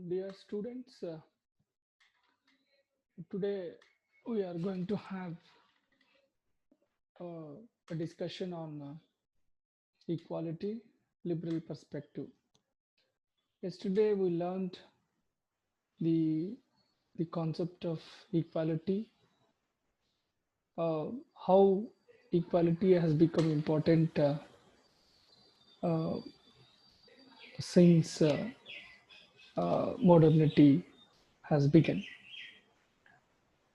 Dear students, today we are going to have a discussion on equality, liberal perspective. Yesterday we learned the the concept of equality, uh, how equality has become important uh, since modernity has begun,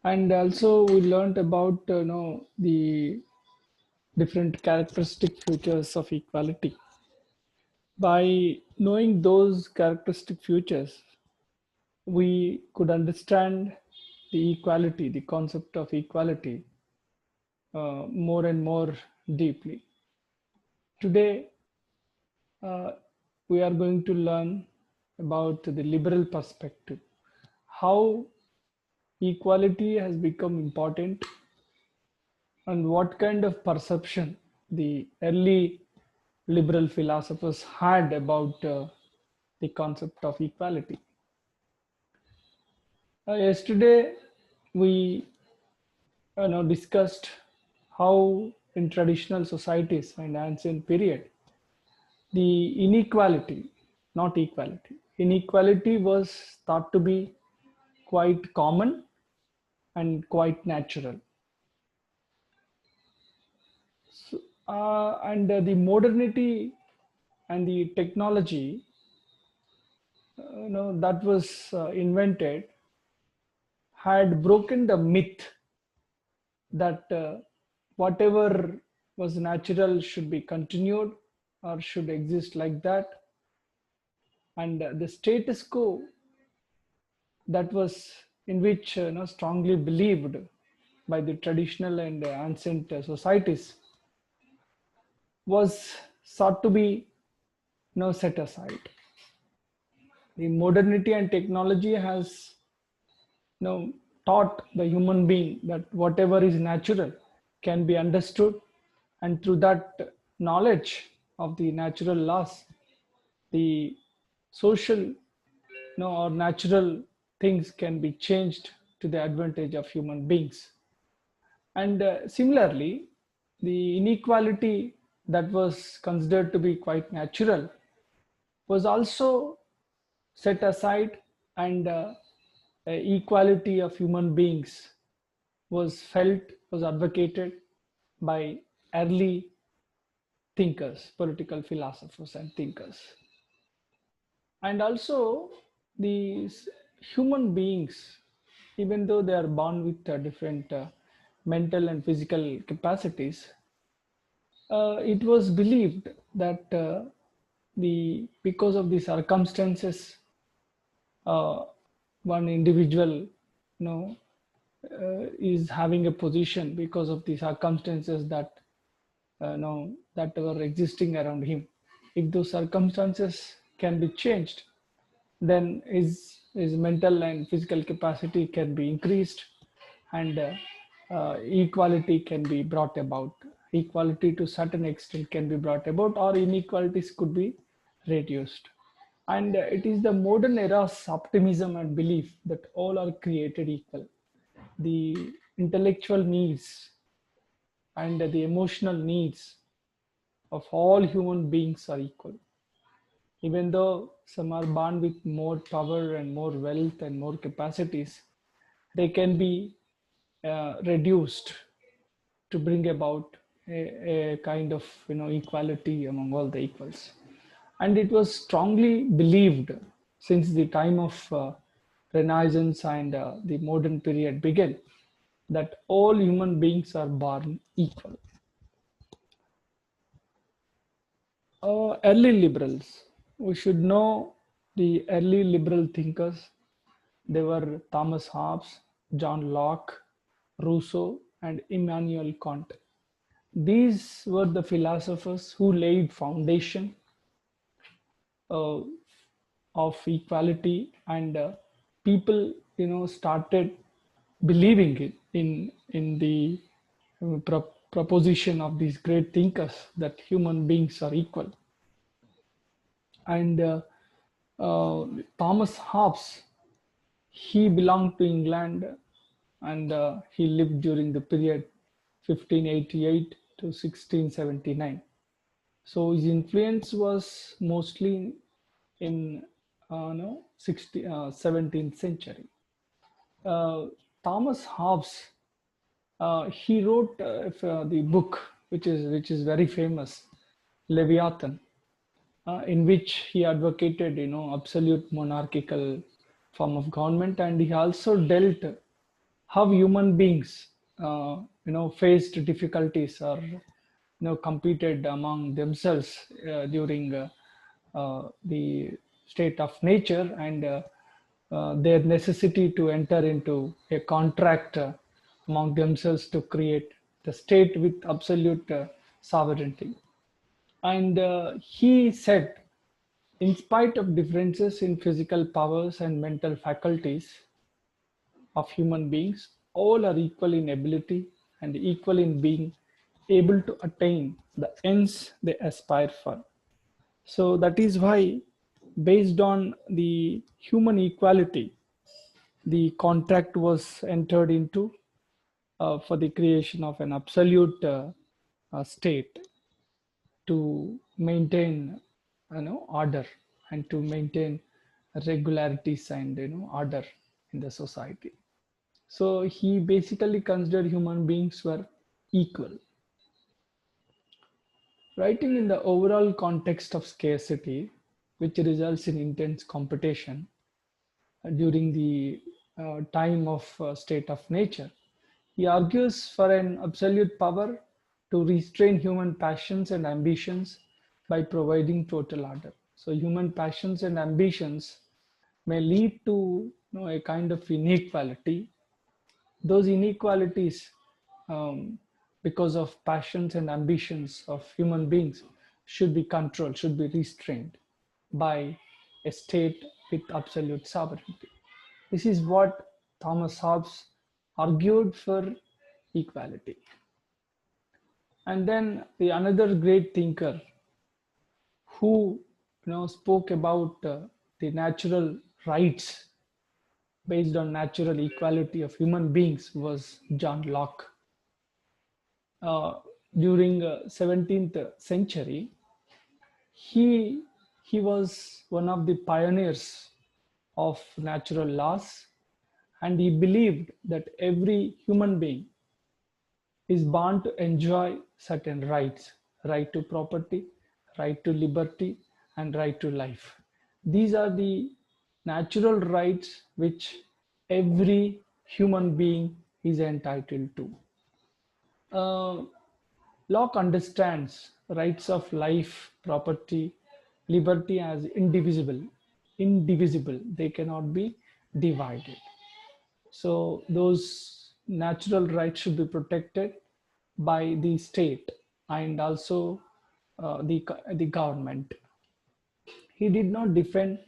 and also we learned about the different characteristic features of equality. By knowing those characteristic features, we could understand the equality, the concept of equality, more and more deeply. Today, uh, we are going to learn about the liberal perspective, how equality has become important, and what kind of perception the early liberal philosophers had about the concept of equality. Yesterday, we discussed how in traditional societies and ancient period, the inequality, not equality, inequality was thought to be quite common and quite natural. And the modernity and the technology, that was invented, had broken the myth that whatever was natural should be continued or should exist like that, and the status quo that was in which strongly believed by the traditional and ancient societies was sought to be set aside. The modernity and technology has taught the human being that whatever is natural can be understood, and through that knowledge of the natural laws, the social or natural things can be changed to the advantage of human beings. And similarly, the inequality that was considered to be quite natural was also set aside, and equality of human beings was felt, was advocated by early thinkers, political philosophers and thinkers. And also, these human beings, even though they are born with different mental and physical capacities, it was believed that the because of the circumstances, uh, one individual is having a position because of the circumstances that that were existing around him. If those circumstances can be changed, then his mental and physical capacity can be increased, and equality can be brought about. Equality to certain extent can be brought about, or inequalities could be reduced. And it is the modern era's optimism and belief that all are created equal. The intellectual needs and the emotional needs of all human beings are equal. Even though some are born with more power and more wealth and more capacities, they can be reduced to bring about a kind of equality among all the equals. And it was strongly believed since the time of Renaissance and the modern period began, that all human beings are born equal. Early liberals, we should know the early liberal thinkers. They were Thomas Hobbes, John Locke, Rousseau, and Immanuel Kant. These were the philosophers who laid foundation uh, of equality, and people started believing it in the proposition of these great thinkers that human beings are equal. And Thomas Hobbes, he belonged to England, and he lived during the period 1588 to 1679. So his influence was mostly in no, 17th century. Uh, Thomas Hobbes, he wrote the book which is very famous, Leviathan, in which he advocated, absolute monarchical form of government, and he also dealt how human beings, faced difficulties or competed among themselves during the state of nature, and their necessity to enter into a contract among themselves to create the state with absolute sovereignty. And he said, in spite of differences in physical powers and mental faculties of human beings, all are equal in ability and equal in being able to attain the ends they aspire for. So that is why, based on the human equality, the contract was entered into for the creation of an absolute state to maintain, order, and to maintain regularities and order in the society. So he basically considered human beings were equal. Writing in the overall context of scarcity, which results in intense competition during the time of state of nature, he argues for an absolute power to restrain human passions and ambitions by providing total order. So human passions and ambitions may lead to a kind of inequality. Those inequalities, um, because of passions and ambitions of human beings, should be controlled, should be restrained by a state with absolute sovereignty. This is what Thomas Hobbes argued for equality. And then the another great thinker who spoke about the natural rights based on natural equality of human beings was John Locke. Uh, During 17th century, he he was one of the pioneers of natural laws, and he believed that every human being is born to enjoy certain rights: right to property, right to liberty, and right to life. These are the natural rights which every human being is entitled to. uh, Locke understands rights of life, property, liberty as indivisible. Indivisible, they cannot be divided. So those natural rights should be protected by the state and also the government. He did not defend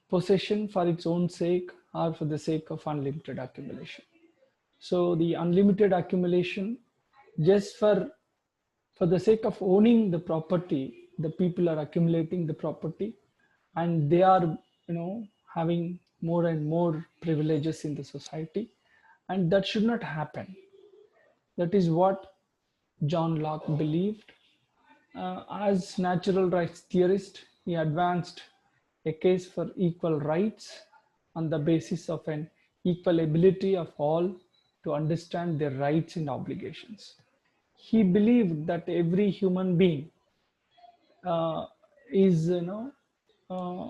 possession for its own sake or for the sake of unlimited accumulation. So the unlimited accumulation, just for the sake of owning the property, the people are accumulating the property, and they are having more and more privileges in the society, and that should not happen. That is what John Locke believed. As natural rights theorist, he advanced a case for equal rights on the basis of an equal ability of all to understand their rights and obligations. He believed that every human being uh, is, uh,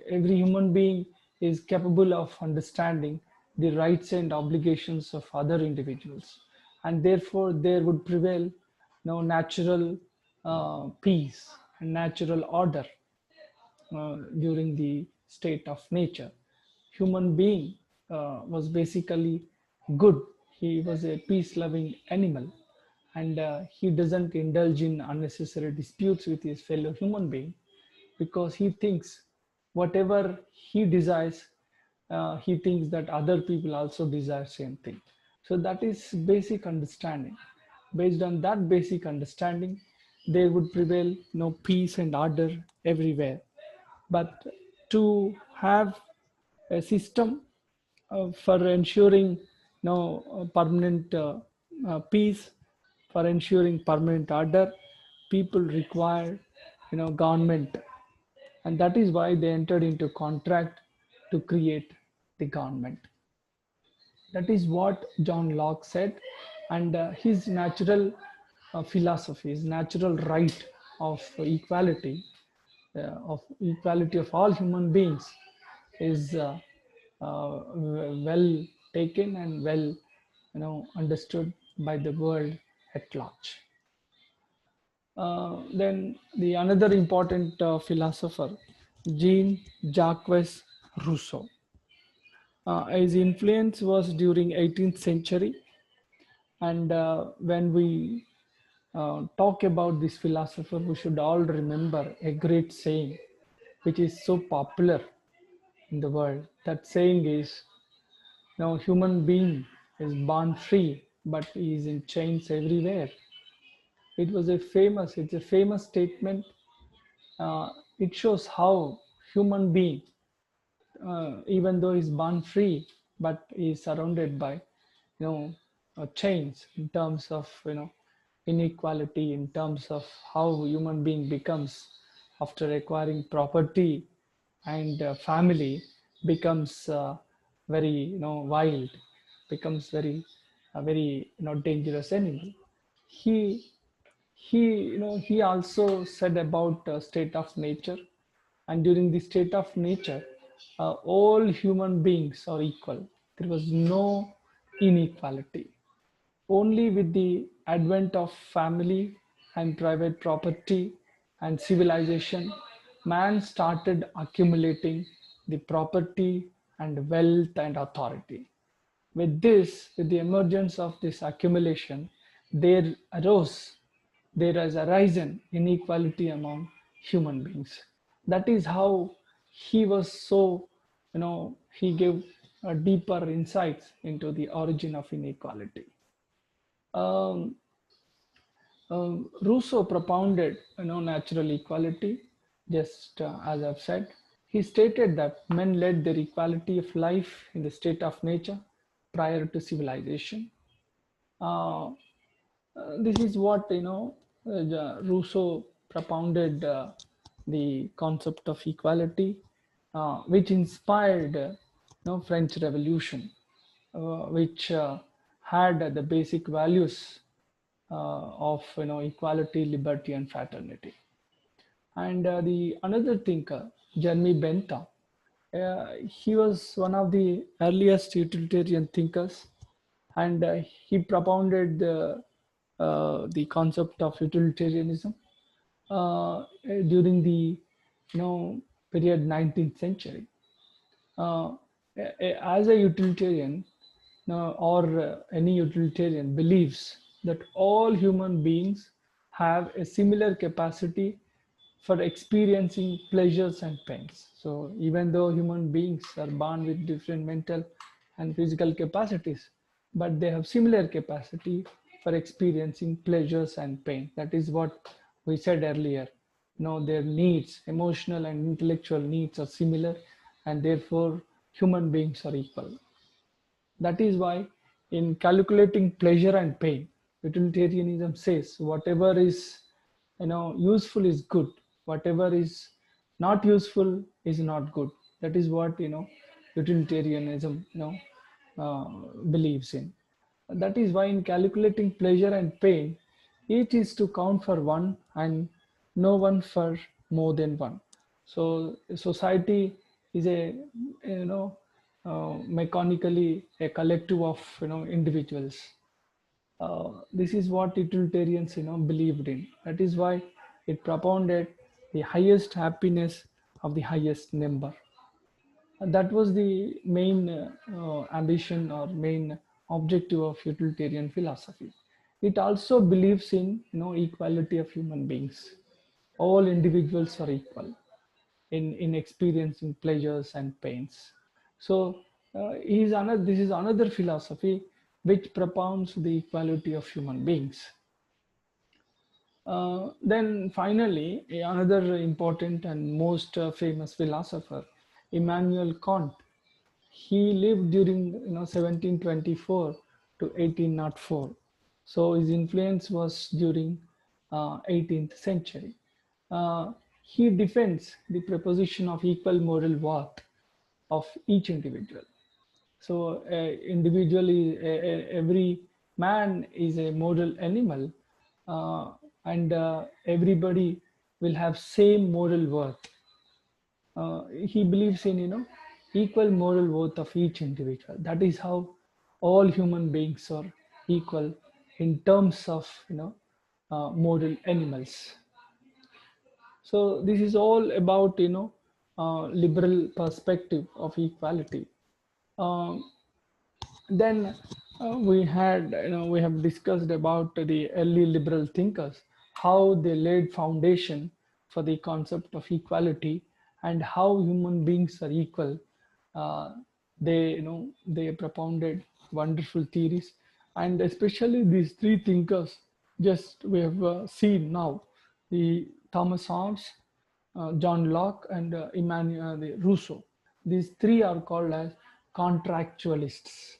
every human being is capable of understanding the rights and obligations of other individuals, and therefore there would prevail no natural peace and natural order during the state of nature. Human being was basically good. He was a peace-loving animal, and he doesn't indulge in unnecessary disputes with his fellow human being, because he thinks whatever he desires, he thinks that other people also desire same thing. So that is basic understanding. Based on that basic understanding, there would prevail no peace and order everywhere. But to have a system for ensuring permanent peace, for ensuring permanent order. People require government, and that is why they entered into contract to create the government. That is what John Locke said, and his natural philosophy, his natural right of equality of all human beings is well taken and well understood by the world at large. Then the another important philosopher, Jean-Jacques Rousseau. His influence was during 18th century, and when we talk about this philosopher, we should all remember a great saying which is so popular in the world. That saying is, no human being is born free, but he is in chains everywhere. It's a famous statement. It shows how human being, even though he's born free, but he's surrounded by, chains in terms of, inequality, in terms of how human being becomes after acquiring property and family, becomes very, wild, becomes very, a very, dangerous animal. He he also said about state of nature, and during the state of nature, all human beings are equal. There was no inequality. Only with the advent of family and private property and civilization, man started accumulating the property and wealth and authority. With the emergence of this accumulation, there arose, there has arisen inequality among human beings. That is how he was so, he gave deeper insights into the origin of inequality. Um, Rousseau propounded, natural equality, just as I've said. He stated that men led their equality of life in the state of nature prior to civilization. Uh, this is what Rousseau propounded the concept of equality, which inspired French Revolution, which had the basic values of equality, liberty, and fraternity. And the another thinker, Jeremy Bentham, he was one of the earliest utilitarian thinkers, and he propounded the concept of utilitarianism during the period 19th century. Uh, as a utilitarian, or any utilitarian believes that all human beings have a similar capacity for experiencing pleasures and pains. So even though human beings are born with different mental and physical capacities, but they have similar capacity for experiencing pleasures and pain. That is what we said earlier. Their needs, emotional and intellectual needs, are similar, and therefore human beings are equal. That is why, in calculating pleasure and pain, utilitarianism says whatever is useful is good, whatever is not useful is not good. That is what utilitarianism uh, believes in. That is why, in calculating pleasure and pain, each is to count for one and no one for more than one. So society is a mechanically a collective of individuals. This is what utilitarians believed in. That is why it propounded the highest happiness of the highest number. And that was the main ambition or main objective of utilitarian philosophy. It also believes in equality of human beings. All individuals are equal in experiencing pleasures and pains. So this is another philosophy which propounds the equality of human beings. Then finally, another important and most famous philosopher Immanuel Kant. He lived during 1724 to 1804. So his influence was during 18th century. He defends the proposition of equal moral worth of each individual. So individually, every man is a moral animal, and everybody will have same moral worth. He believes in equal moral worth of each individual. That is how all human beings are equal in terms of moral animals. So this is all about liberal perspective of equality. Um, then we have discussed about the early liberal thinkers, how they laid foundation for the concept of equality and how human beings are equal. uh, they propounded wonderful theories, and especially these three thinkers just we have seen now, the Thomas Hobbes, John Locke, and Immanuel Rousseau. These three are called as contractualists,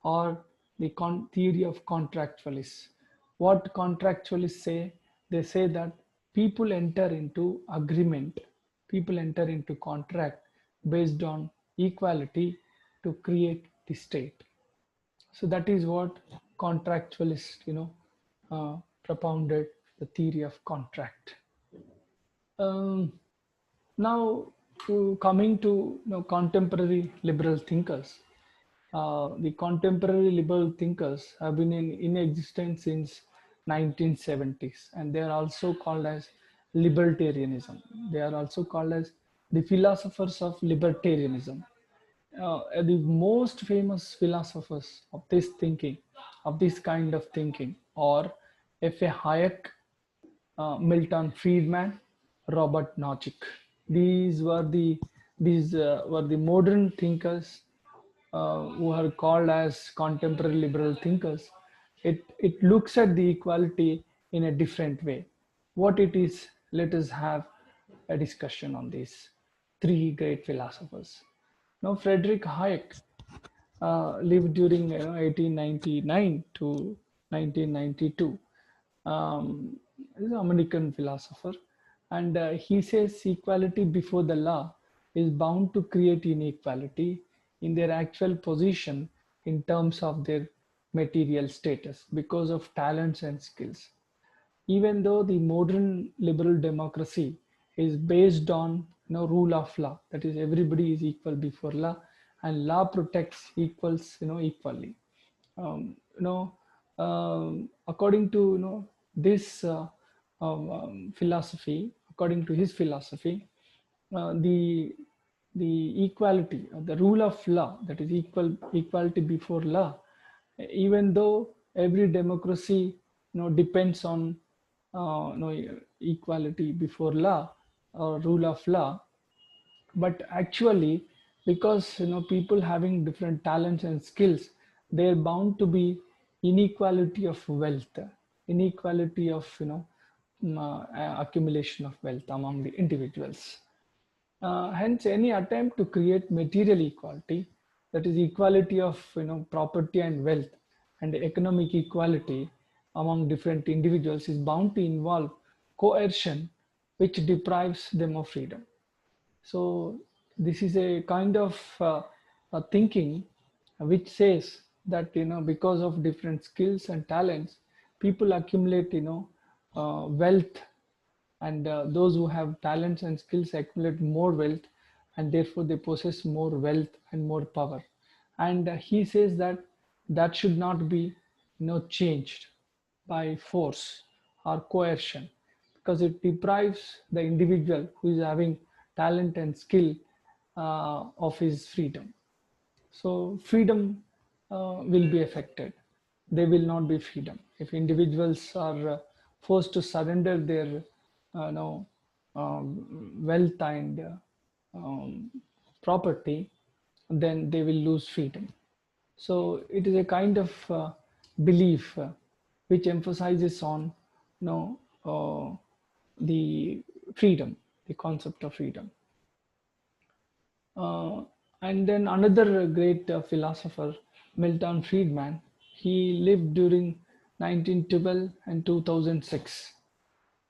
or the theory of contractualists. What contractualists say? They say that people enter into agreement, people enter into contract based on equality to create the state. So that is what contractualists, propounded the theory of contract. Um, Now, coming to contemporary liberal thinkers, the contemporary liberal thinkers have been in existence since 1970s, and they are also called as libertarianism. They are also called as the philosophers of libertarianism. The most famous philosophers of this thinking, of this kind of thinking, are F.A. Hayek, Milton Friedman, Robert Nozick. These were the modern thinkers who are called as contemporary liberal thinkers. It looks at the equality in a different way. What it is, let us have a discussion on these three great philosophers. Now, Frederick Hayek lived during 1899 to 1992. He's an American philosopher, and he says equality before the law is bound to create inequality in their actual position in terms of their material status because of talents and skills. Even though the modern liberal democracy is based on rule of law, that is everybody is equal before law, and law protects equals equally. You know According to this philosophy, according to his philosophy, the equality, the rule of law, that is equality before law, even though every democracy depends on equality before law or rule of law, but actually, because people having different talents and skills, they're bound to be inequality of wealth, inequality of accumulation of wealth among the individuals. Hence, any attempt to create material equality, that is equality of property and wealth, and economic equality among different individuals, is bound to involve coercion, which deprives them of freedom. So this is a kind of a thinking which says that because of different skills and talents, people accumulate wealth, and those who have talents and skills accumulate more wealth, and therefore they possess more wealth and more power. And he says that that should not be changed by force or coercion, because it deprives the individual who is having talent and skill of his freedom. So freedom will be affected. There will not be freedom if individuals are forced to surrender their wealth and property. Then they will lose freedom. So it is a kind of belief which emphasizes on the freedom, the concept of freedom. Uh, and then another great philosopher, Milton Friedman, he lived during 1912 and 2006.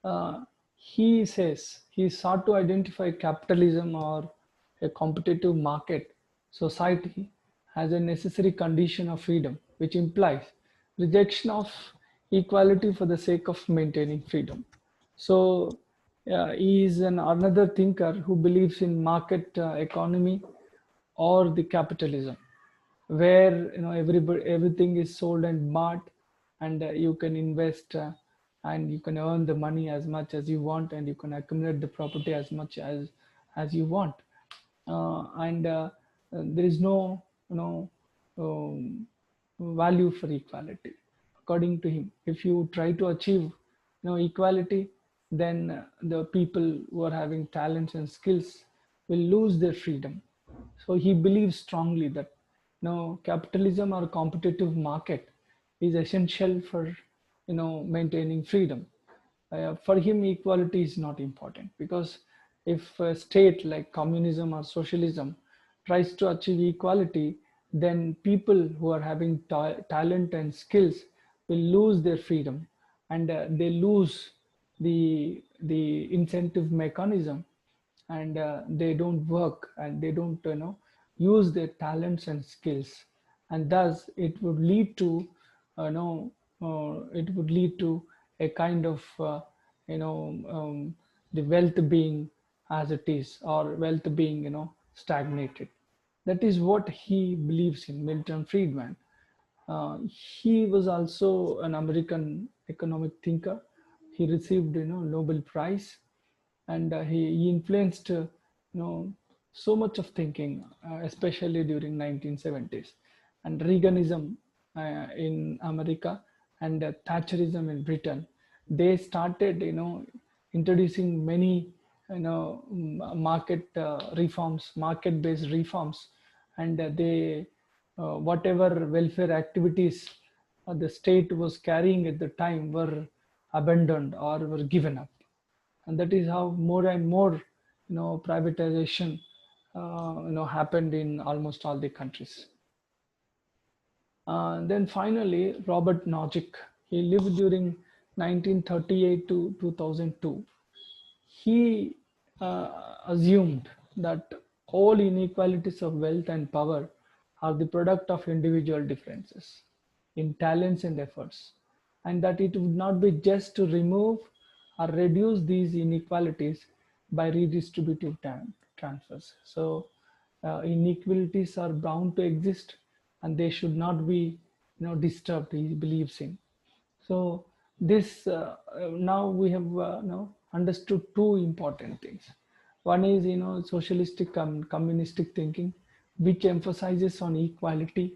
Uh, he says he sought to identify capitalism or a competitive market society as a necessary condition of freedom, which implies rejection of equality for the sake of maintaining freedom. So he is another thinker who believes in market economy or the capitalism, where everybody everything is sold and bought, and you can invest and you can earn the money as much as you want, and you can accumulate the property as much as you want, and there is no um, value for equality according to him. If you try to achieve equality, then the people who are having talents and skills will lose their freedom. So he believes strongly that capitalism or competitive market is essential for maintaining freedom. For him, equality is not important, because if a state like communism or socialism tries to achieve equality, then people who are having talent and skills will lose their freedom, and they lose the incentive mechanism, and they don't work, and they don't use their talents and skills, and thus it would lead to it would lead to a kind of you know the wealth being as it is, or wealth being stagnated. That is what he believes in, Milton Friedman. He was also an American economic thinker. He received Nobel Prize, and he influenced so much of thinking, especially during 1970s, and Reaganism in America, and Thatcherism in Britain. They started introducing many market reforms, market based reforms, and they whatever welfare activities the state was carrying at the time were abandoned or were given up. And that is how more and more privatization happened in almost all the countries. Then finally, Robert Nozick, he lived during 1938 to 2002. He assumed that all inequalities of wealth and power are the product of individual differences in talents and efforts, and that it would not be just to remove or reduce these inequalities by redistributive transfers. So, inequalities are bound to exist, and they should not be disturbed, he believes in. So this now we have understood two important things. One is socialistic communistic thinking, which emphasizes on equality.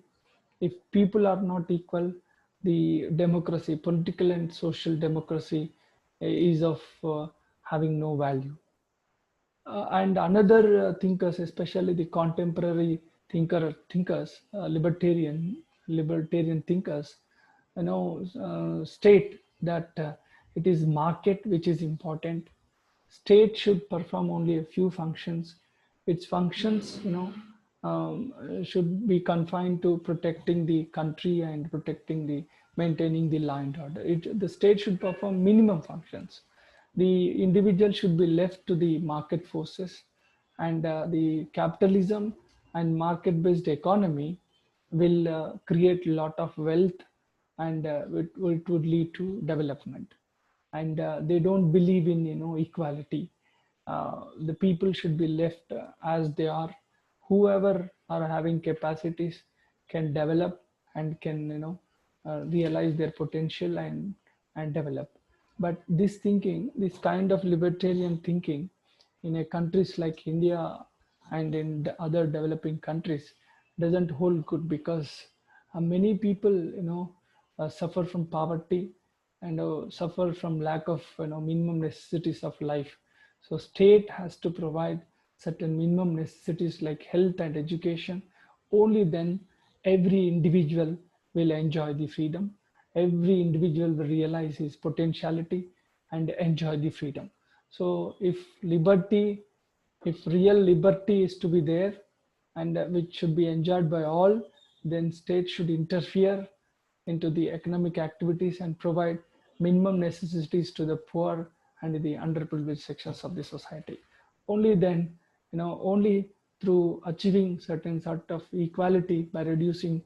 If people are not equal, the democracy, political and social democracy, is of having no value. And another thinkers, especially the contemporary thinkers, libertarian thinkers, state that it is market which is important. State should perform only a few functions. Its functions, should be confined to protecting the country and protecting the maintaining the law and order. The state should perform minimum functions. The individual should be left to the market forces, and the capitalism and market-based economy will create a lot of wealth, and it would lead to development. And they don't believe in equality. The people should be left as they are. Whoever are having capacities can develop and can realize their potential and develop. But this thinking, this kind of libertarian thinking, in a countries like India and in the other developing countries, doesn't hold good, because many people suffer from poverty, and suffer from lack of minimum necessities of life. So state has to provide certain minimum necessities like health and education. Only then every individual will enjoy the freedom. Every individual will realize his potentiality and enjoy the freedom. So if liberty If real liberty is to be there and which should be enjoyed by all, then state should interfere into the economic activities and provide minimum necessities to the poor and the underprivileged sections of the society. Only then, only through achieving certain sort of equality by reducing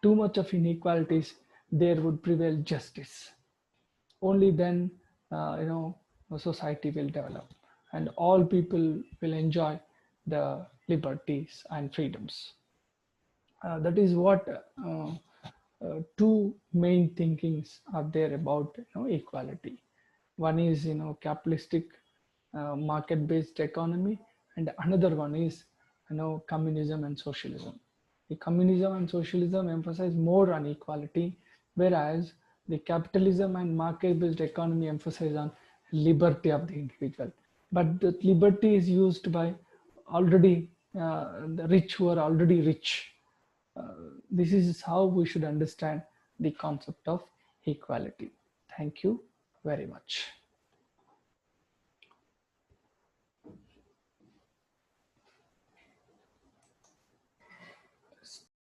too much of inequalities, there would prevail justice. Only then, a society will develop and all people will enjoy the liberties and freedoms. That is what two main thinkings are there about equality. One is capitalistic market-based economy, and another one is communism and socialism. The communism and socialism emphasize more on equality, whereas the capitalism and market-based economy emphasize on liberty of the individual. But the liberty is used by already the rich who are already rich. This is how we should understand the concept of equality. Thank you very much.